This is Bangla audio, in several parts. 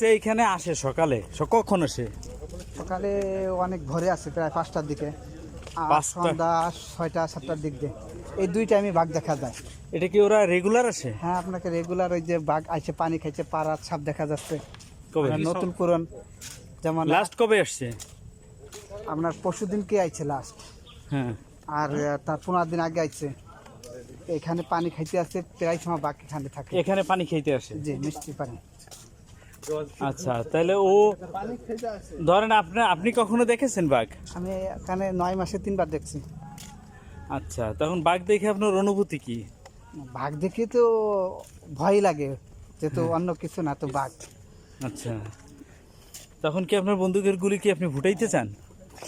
যে এখানে আসে সকালে কখন আসে? সকালে অনেক ভোরে আছে, প্রায় 5টার দিকে, আর 5টা? সন্ধ্যা 6টা 7টার দিক দিয়ে, এই দুই টাইমে বাঘ দেখা যায়। এটা কি ওরা রেগুলার আসে? হ্যাঁ, আপনাকে রেগুলার ওই যে বাঘ আইছে, পানি খাইছে, পাড়ার ছাপ দেখা যাচ্ছে। কবে? আর নতুন পুরন যেমন লাস্ট কবে আসছে? আপনার পরশুদিনকে আইছে লাস্ট, হ্যাঁ। আর তার 15 দিন আগে আইছে। এখানে পানি খাইতে আছে, প্রায় সময় বাঘ এখানে থাকে। এখানে পানি খেতে আসে? জি, মিষ্টি পানি। আচ্ছা, তাহলে ও ধরেন আপনি কখনো দেখেছেন বাঘ? আমি এখানে 9 মাসে 3বার দেখছি। আচ্ছা, তখন বাঘ দেখে আপনার অনুভূতি কি? বাঘ দেখে তো ভয় লাগে, যেহেতু অন্য কিছু না তো বাঘ। আচ্ছা, তখন কি আপনার বন্দুকের গুলি কি আপনি ফুটাইতে চান?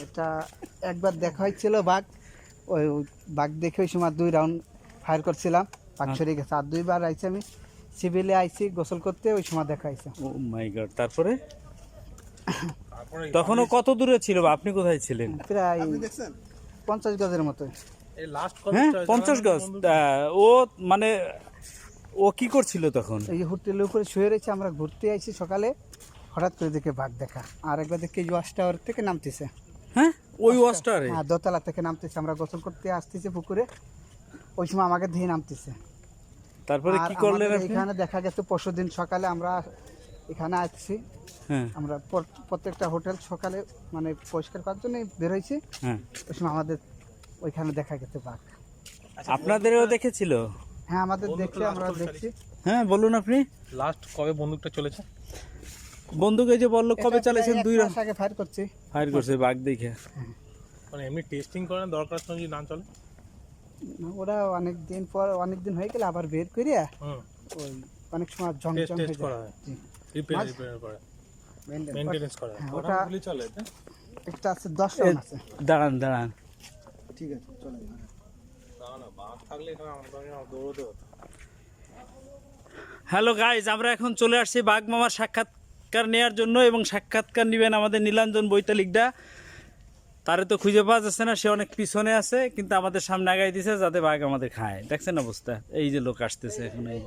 এটা একবার দেখা হয়েছিল বাঘ, ওই বাঘ দেখে ওই সময় 2 রাউন্ড ফায়ার করছিলাম, বাঘ সরে গেছে। আর 2বার আইছি, আমি সিভিলে আইছি গোসল করতে, ওই সময় দেখা হয়েছে। ও মাই গড! তারপরে তখনও কত দূরে ছিল বা আপনি কোথায় ছিলেন? প্রায় 50 গজের মতো। হ্যাঁ, 50 গজ। ও মানে ও কি করছিল তখন? এই হোটেলের উপরে শুয়ে রয়েছে, আমরা ঘুরতে আইছি সকালে, হঠাৎ করে দেখে বাঘ দেখা। আর একবার দেখে ওয়াচ টাওয়ার থেকে নামতেছে। হ্যাঁ, ওই ওয়াচটারে? হ্যাঁ, দোতলা থেকে নামতেছে, আমরা গোসল করতে আসতেছি পুকুরে, ওই সময় আমাকে ধেয়ে নামতেছে। তারপরে আর কি করলেন আমাদের আপনি? এখানে দেখা গেছে পরশুদিন সকালে আমরা এখানে আসছি, হ্যাঁ, আমরা প্রত্যেকটা হোটেল সকালে মানে পরিষ্কার করার জন্য বের হয়েছি, হ্যাঁ। ওই সময় আমাদের ওইখানে দেখা গেছে বাঘ। আপনাদেরও দেখেছিল? হ্যাঁ, আমাদের দেখছি, আমরা দেখছি। হ্যাঁ, বলুন আপনি। লাস্ট কবে বন্দুকটা চলেছে? বন্দুক এই যে বললো কবে চালাইছেন? 2 মাস আগে ফায়ার করছি। ফায়ার করছে বাঘ দেখে। মানে এমনি টেস্টিং করেন দরকার যদি না চলে? ওরা অনেক দিন পর, অনেক দিন হয়ে গেলে আবার বের করিয়া হুম, ওই অনেক সময় জং জং হয়ে টেস্ট করা যায়। হয়, জি। রিপেয়ার করে, মেইনটেনেন্স করা হয়। হ্যাঁ, ওটা গুলি চলে এটা? একটা আছে 10 রাউন্ড আছে। দাঁড়ান। ঠিক আছে, চলে যাবে। না না, বাঘ থাকলে এখানে আমাদের দৌড়তে হতো। হ্যালো গাইজ, আমরা এখন চলে আসছি বাঘ মামার সাক্ষাৎকার নেওয়ার জন্য, এবং সাক্ষাৎকার নেবেন আমাদের নীলাঞ্জন বৈতালিকদা। তারে তো খুঁজে পাওয়া যাচ্ছে না, সে অনেক পিছনে আছে, কিন্তু আমাদের সামনে আগাই দিছে যাতে বাঘ আমাদের খায়। দেখছেন অবস্থা? এই যে লোক আসতেছে এখন, এই